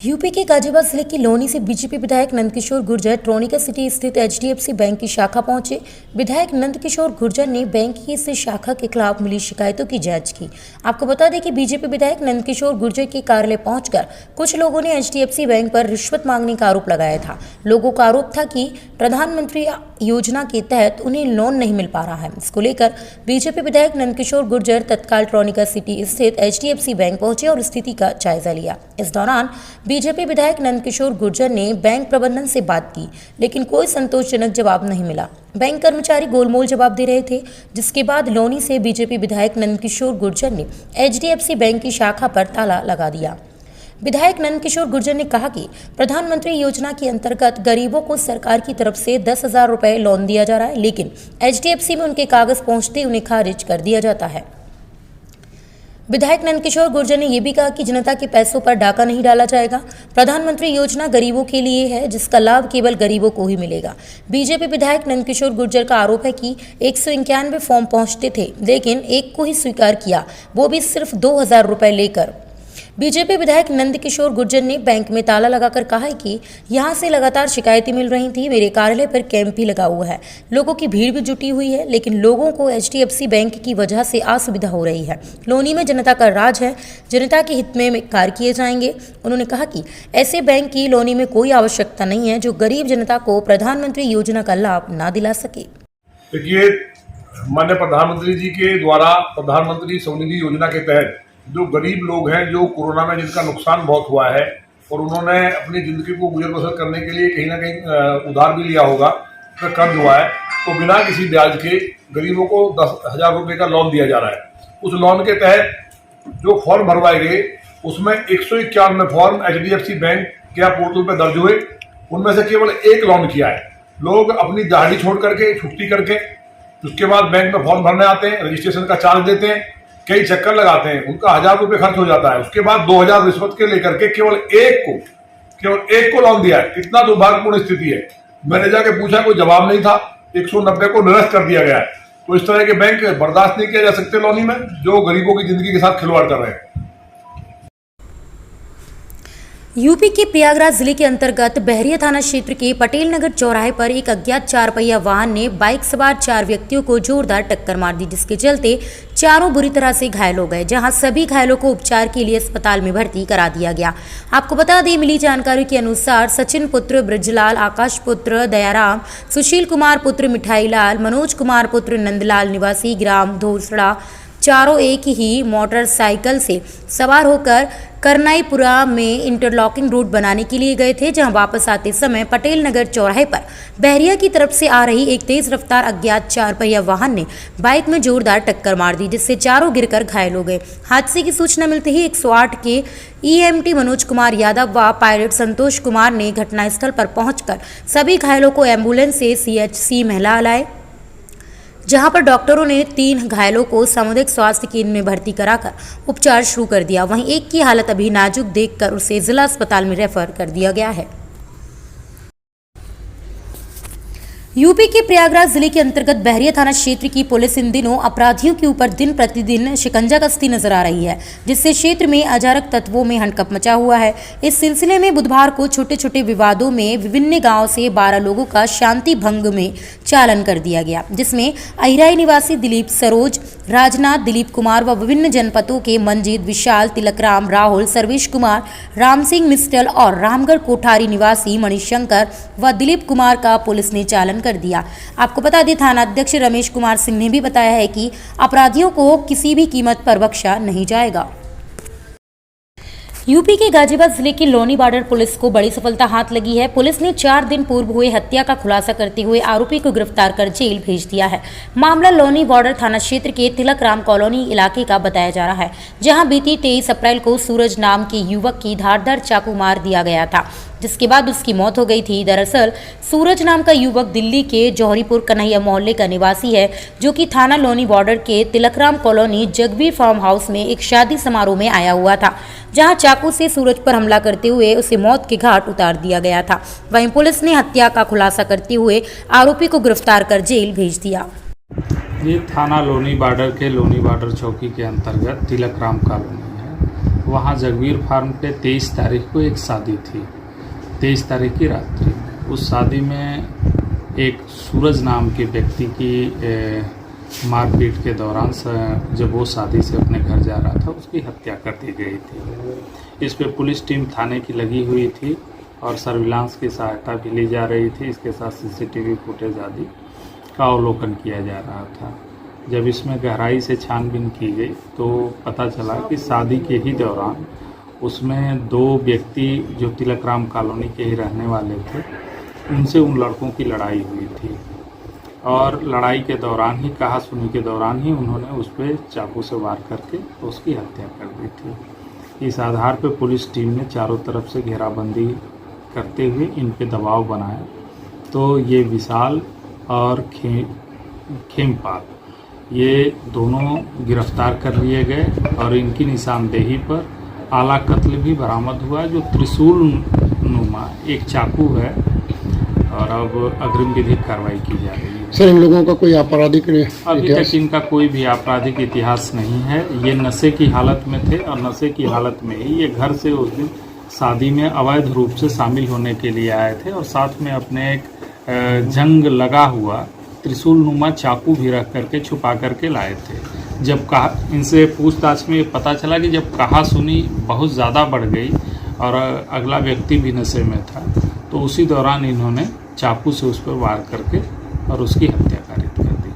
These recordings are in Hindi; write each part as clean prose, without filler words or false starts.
यूपी के गाजियाबाद जिले की लोनी से बीजेपी विधायक नंदकिशोर गुर्जर ट्रोनिका सिटी स्थित एचडीएफसी बैंक की शाखा पहुंचे। विधायक नंदकिशोर गुर्जर ने बैंक की इस शाखा के खिलाफ मिली शिकायतों की जांच की। आपको बता दें कि बीजेपी विधायक नंदकिशोर गुर्जर के कार्यालय पहुंचकर कुछ लोगों ने एचडीएफसी बैंक पर रिश्वत मांगने का आरोप लगाया था। लोगों का आरोप था कि प्रधानमंत्री योजना के तहत उन्हें लोन नहीं मिल पा रहा है। इसको लेकर बीजेपी विधायक नंदकिशोर गुर्जर तत्काल ट्रोनिका सिटी स्थित एचडीएफसी बैंक पहुंचे और स्थिति का जायजा लिया। इस दौरान बीजेपी विधायक नंदकिशोर गुर्जर ने बैंक प्रबंधन से बात की, लेकिन कोई संतोषजनक जवाब नहीं मिला। बैंक कर्मचारी गोलमोल जवाब दे रहे थे, जिसके बाद लोनी से बीजेपी विधायक नंदकिशोर गुर्जर ने एचडीएफसी बैंक की शाखा पर ताला लगा दिया। विधायक नंदकिशोर गुर्जर ने कहा कि प्रधानमंत्री योजना के अंतर्गत गरीबों को सरकार की तरफ से 10,000 रुपए लोन दिया जा रहा है, लेकिन एचडीएफसी में उनके कागज पहुंचते उन्हें खारिज कर दिया जाता है। विधायक नंदकिशोर गुर्जर ने यह भी कहा कि जनता के पैसों पर डाका नहीं डाला जाएगा। प्रधानमंत्री योजना गरीबों के लिए है, जिसका लाभ केवल गरीबों को ही मिलेगा। बीजेपी विधायक नंदकिशोर गुर्जर का आरोप है कि 191 फॉर्म पहुंचते थे, लेकिन एक को ही स्वीकार किया, वो भी सिर्फ 2,000 रुपए लेकर। बीजेपी विधायक नंदकिशोर गुर्जर ने बैंक में ताला लगाकर कहा है कि यहां से लगातार शिकायतें मिल रही थी। मेरे कार्यालय पर कैंप भी लगा हुआ है, लोगों की भीड़ भी जुटी हुई है, लेकिन लोगों को एचडीएफसी बैंक की वजह से असुविधा हो रही है। लोनी में जनता का राज है, जनता के हित में कार्य किए जाएंगे। उन्होंने कहा कि ऐसे बैंक की लोनी में कोई आवश्यकता नहीं है जो गरीब जनता को प्रधानमंत्री योजना का लाभ ना दिला सके। देखिए, माननीय प्रधानमंत्री जी के द्वारा प्रधानमंत्री स्वनिधि योजना के तहत जो गरीब लोग हैं, जो कोरोना में जिनका नुकसान बहुत हुआ है और उन्होंने अपनी ज़िंदगी को गुजर बसर करने के लिए कहीं ना कहीं उधार भी लिया होगा, तो कर्ज हुआ है, तो बिना किसी ब्याज के गरीबों को 10,000 रुपये का लोन दिया जा रहा है। उस लोन के तहत जो फॉर्म भरवाए गए, उसमें 191 फॉर्म एचडीएफसी बैंक के पोर्टल पर दर्ज हुए। उनमें से केवल एक लोन किया है। लोग अपनी दिहाड़ी छोड़ करके, छुट्टी करके, उसके बाद बैंक में फॉर्म भरने आते हैं, रजिस्ट्रेशन का चार्ज देते हैं, कई चक्कर लगाते हैं, उनका 1,000 रुपये खर्च हो जाता है। उसके बाद 2,000 रिश्वत के लेकर के केवल एक को लोन दिया है। कितना दुर्भाग्यपूर्ण स्थिति है। मैंने जाके पूछा, कोई जवाब नहीं था। 190 को निरस्त कर दिया गया है। तो इस तरह के बैंक बर्दाश्त नहीं किया जा सकते लोनी में, जो गरीबों की जिंदगी के साथ खिलवाड़ कर रहे हैं। यूपी के प्रयागराज जिले के अंतर्गत बहरिया थाना क्षेत्र के पटेल नगर चौराहे पर एक अज्ञात 4 पहिया वाहन ने बाइक सवार 4 व्यक्तियों को जोरदार टक्कर मार दी, जिसके चलते चारों बुरी तरह से घायल हो गए, जहां सभी घायलों को उपचार के लिए अस्पताल में भर्ती करा दिया गया। आपको बता दें, मिली जानकारी के अनुसार सचिन पुत्र ब्रजलाल, आकाश पुत्र दयाराम, सुशील कुमार पुत्र मिठाईलाल, मनोज कुमार पुत्र नंदलाल निवासी ग्राम धोसड़ा, चारों एक ही मोटरसाइकिल से सवार होकर करनाईपुरा में इंटरलॉकिंग रोड बनाने के लिए गए थे, जहां वापस आते समय पटेल नगर चौराहे पर बहरिया की तरफ से आ रही एक तेज रफ्तार अज्ञात 4 पहिया वाहन ने बाइक में जोरदार टक्कर मार दी, जिससे चारों गिरकर घायल हो गए। हादसे की सूचना मिलते ही 108 के ईएमटी मनोज कुमार यादव व पायलट संतोष कुमार ने घटनास्थल पर पहुंचकर सभी घायलों को एम्बुलेंस से सीएचसी महिला लाए, जहां पर डॉक्टरों ने 3 घायलों को सामुदायिक स्वास्थ्य केंद्र में भर्ती कराकर उपचार शुरू कर दिया। वहीं एक की हालत अभी नाजुक देखकर उसे जिला अस्पताल में रेफर कर दिया गया है। यूपी के प्रयागराज जिले के अंतर्गत बहरिया थाना क्षेत्र की पुलिस इन दिनों अपराधियों के ऊपर दिन प्रतिदिन शिकंजा कसती नजर आ रही है, जिससे क्षेत्र में अराजक तत्वों में हड़कंप मचा हुआ है। इस सिलसिले में बुधवार को छोटे छोटे विवादों में विभिन्न गांवों से 12 लोगों का शांति भंग में चालान कर दिया गया, जिसमें अहिराई निवासी दिलीप सरोज, राजनाथ, दिलीप कुमार व विभिन्न जनपदों के मंजीत, विशाल, तिलकराम, राहुल, सर्वेश कुमार, राम सिंह मिस्टल और रामगढ़ कोठारी निवासी मणिशंकर व दिलीप कुमार का पुलिस ने चालान कर दिया। आपको बता दें, थाना अध्यक्ष रमेश कुमार सिंह ने भी बताया है कि अपराधियों को किसी भी कीमत पर बख्शा नहीं जाएगा। यूपी के गाजियाबाद जिले की लोनी बॉर्डर पुलिस को बड़ी सफलता हाथ लगी है। पुलिस ने 4 दिन पूर्व हुए हत्या का खुलासा करते हुए आरोपी को गिरफ्तार कर जेल भेज दिया है। मामला लोनी बॉर्डर थाना क्षेत्र के तिलकराम कॉलोनी इलाके का बताया जा रहा है, जहां बीती 23 अप्रैल को सूरज नाम के युवक की धारदार चाकू मार दिया गया था, जिसके बाद उसकी मौत हो गई थी। दरअसल सूरज नाम का युवक दिल्ली के जौहरीपुर कन्हैया मोहल्ले का निवासी है, जो कि थाना लोनी बॉर्डर के Tilakram colony Jagbir farm house में एक शादी समारोह में आया हुआ था, जहां चाकू से सूरज पर हमला करते हुए उसे मौत के घाट उतार दिया गया था। वहीं पुलिस ने हत्या का खुलासा करते हुए आरोपी को गिरफ्तार कर जेल भेज दिया। ये थाना लोनी बॉर्डर के लोनी बॉर्डर चौकी के अंतर्गत तिलकराम कॉलोनी है। वहाँ जगवीर फार्म पे 23 तारीख को एक शादी थी, 23 तारीख की रात्रि। उस शादी में एक सूरज नाम के व्यक्ति की मारपीट के दौरान जब वो शादी से अपने घर जा रहा था उसकी हत्या कर दी गई थी। इस पे पुलिस टीम थाने की लगी हुई थी और सर्विलांस की सहायता भी ली जा रही थी। इसके साथ सीसीटीवी फुटेज आदि का अवलोकन किया जा रहा था। जब इसमें गहराई से छानबीन की गई तो पता चला कि शादी के ही दौरान उसमें 2 व्यक्ति जो तिलकराम कॉलोनी के ही रहने वाले थे, उनसे उन लड़कों की लड़ाई हुई थी और लड़ाई के दौरान ही, कहा सुनी के दौरान ही उन्होंने उस पर चाकू से वार करके उसकी हत्या कर दी थी। इस आधार पर पुलिस टीम ने चारों तरफ से घेराबंदी करते हुए इन पे दबाव बनाया तो ये विशाल और खेमपाल ये दोनों गिरफ्तार कर लिए गए और इनकी निशानदेही पर आला कत्ल भी बरामद हुआ, जो त्रिशूल नुमा एक चाकू है और अब अग्रिम विधिक कार्रवाई की जा रही है। सर, इन लोगों का कोई आपराधिक अभी तक इनका कोई भी आपराधिक इतिहास नहीं है। ये नशे की हालत में थे और नशे की हालत में ही ये घर से उस दिन शादी में अवैध रूप से शामिल होने के लिए आए थे और साथ में अपने एक जंग लगा हुआ त्रिशूल नुमा चाकू भी रख करके छुपा करके लाए थे। जब कहा, इनसे पूछताछ में पता चला कि जब कहा सुनी बहुत ज़्यादा बढ़ गई और अगला व्यक्ति भी नशे में था तो उसी दौरान इन्होंने चाकू से उस पर वार करके और उसकी हत्या कारित कर दी।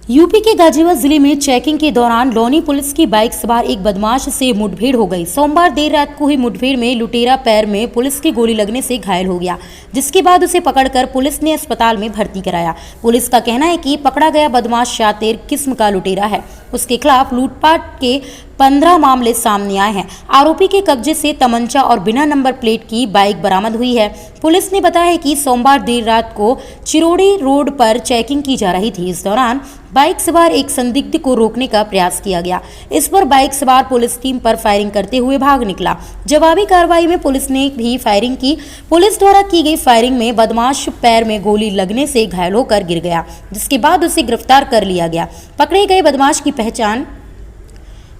यूपी के गाजियाबाद जिले में चेकिंग के दौरान लोनी पुलिस की बाइक सवार एक बदमाश से मुठभेड़ हो गई। सोमवार देर रात को हुई मुठभेड़ में लुटेरा पैर में पुलिस की गोली लगने से घायल हो गया, जिसके बाद उसे पकड़कर पुलिस ने अस्पताल में भर्ती कराया। पुलिस का कहना है कि पकड़ा गया बदमाश शातिर किस्म का लुटेरा है। उसके खिलाफ लूटपाट के 15 मामले सामने आए हैं। आरोपी के कब्जे से तमंचा और बिना नंबर प्लेट की बाइक बरामद हुई है। पुलिस ने बताया कि सोमवार देर रात को चिरोड़ी रोड पर चेकिंग की जा रही थी। इस दौरान बाइक सवार एक संदिग्ध को रोकने का प्रयास किया गया। इस पर बाइक सवार पुलिस टीम पर फायरिंग करते हुए भाग निकला। जवाबी कार्रवाई में पुलिस ने भी फायरिंग की। पुलिस द्वारा की गई फायरिंग में बदमाश पैर में गोली लगने से घायल होकर गिर गया, जिसके बाद उसे गिरफ्तार कर लिया गया। पकड़े गए बदमाश की पहचान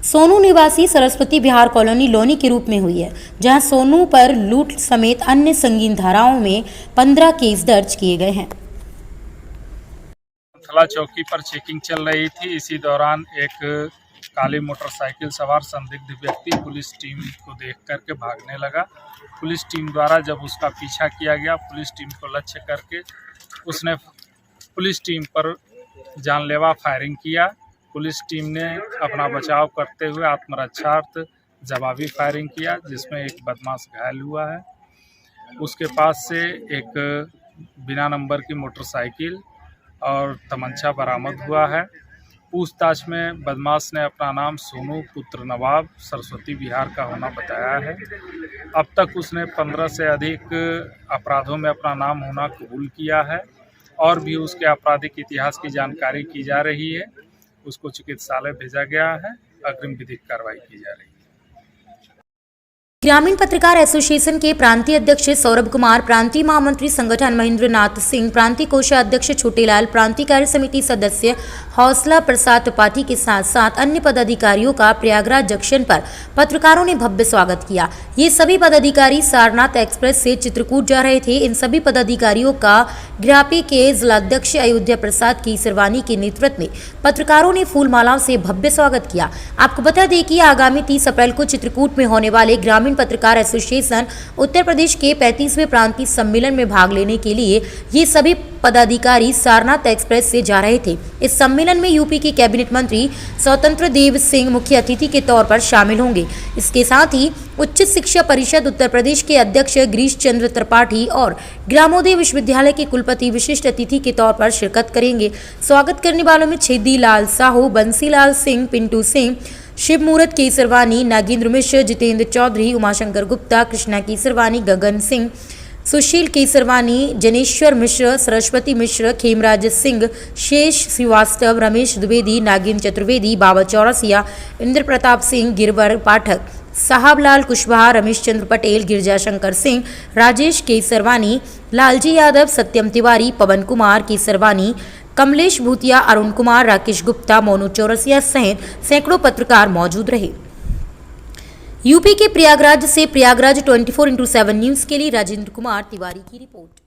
सोनू निवासी सरस्वती विहार कॉलोनी लोनी के रूप में हुई है, जहां सोनू पर लूट समेत अन्य संगीन धाराओं में 15 केस दर्ज किए गए हैं। थला चौकी पर चेकिंग चल रही थी। इसी दौरान एक काली मोटरसाइकिल सवार संदिग्ध व्यक्ति पुलिस टीम को देख करके भागने लगा। पुलिस टीम द्वारा जब उसका पीछा किया गया, पुलिस टीम को लक्ष्य करके उसने पुलिस टीम पर जानलेवा फायरिंग किया। पुलिस टीम ने अपना बचाव करते हुए आत्मरक्षार्थ जवाबी फायरिंग किया, जिसमें एक बदमाश घायल हुआ है। उसके पास से एक बिना नंबर की मोटरसाइकिल और तमंचा बरामद हुआ है। पूछताछ में बदमाश ने अपना नाम सोनू पुत्र नवाब सरस्वती विहार का होना बताया है। अब तक उसने 15 से अधिक अपराधों में अपना नाम होना कबूल किया है और भी उसके आपराधिक इतिहास की जानकारी की जा रही है। उसको चिकित्सालय भेजा गया है। अग्रिम विधिक कार्रवाई की जा रही है। ग्रामीण पत्रकार एसोसिएशन के प्रांतीय अध्यक्ष सौरभ कुमार, प्रांतीय महामंत्री संगठन महेंद्र नाथ सिंह, प्रांतीय कोषाध्यक्ष छोटेलाल, प्रांतीय कार्य समिति सदस्य हौसला प्रसाद त्रिपाठी के साथ साथ अन्य पदाधिकारियों का प्रयागराज जंक्शन पर पत्रकारों ने भव्य स्वागत किया। ये सभी पदाधिकारी सारनाथ एक्सप्रेस से चित्रकूट जा रहे थे। इन सभी पदाधिकारियों का ग्रापी के जिलाध्यक्ष अयोध्या प्रसाद की सरवानी के नेतृत्व में पत्रकारों ने फूलमालाओं से भव्य स्वागत किया। आपको बता दें कि आगामी 30 अप्रैल को चित्रकूट में होने वाले ग्रामीण पत्रकार एसोसिएशन उत्तर प्रदेश के 35वें प्रांतीय सम्मेलन में भाग लेने के लिए ये सभी पदाधिकारी सारनाथ एक्सप्रेस से जा रहे थे। इस सम्मेलन में यूपी के कैबिनेट मंत्री स्वतंत्र देव सिंह मुख्य अतिथि के तौर पर शामिल होंगे। इसके साथ ही उच्च शिक्षा परिषद उत्तर प्रदेश के अध्यक्ष गिरीश चंद्र त्रिपाठी और ग्रामोदय विश्वविद्यालय के कुलपति विशिष्ट अतिथि के तौर पर शिरकत करेंगे। स्वागत करने वालों में छेदी लाल साहू, बंसीलाल सिंह, पिंटू सिंह, शिव मूरत केसरवानी, नागेंद्र मिश्र, जितेंद्र चौधरी, उमाशंकर गुप्ता, कृष्णा केसरवानी, गगन सिंह, सुशील केसरवानी, जनेश्वर मिश्र, सरस्वती मिश्र, खेमराज सिंह, शेष श्रीवास्तव, रमेश द्विवेदी, नागिन चतुर्वेदी, बाबा चौरसिया, इंद्र प्रताप सिंह, गिरवर पाठक, साहबलाल कुशवाहा, रमेश चंद्र पटेल, गिरजाशंकर सिंह, राजेश केसरवानी, लालजी यादव, सत्यम तिवारी, पवन कुमार केसरवानी, कमलेश भूतिया, अरुण कुमार, राकेश गुप्ता, मोनू चौरसिया सहित सैकड़ों पत्रकार मौजूद रहे। यूपी के प्रयागराज से प्रयागराज 24/7 न्यूज के लिए राजेंद्र कुमार तिवारी की रिपोर्ट।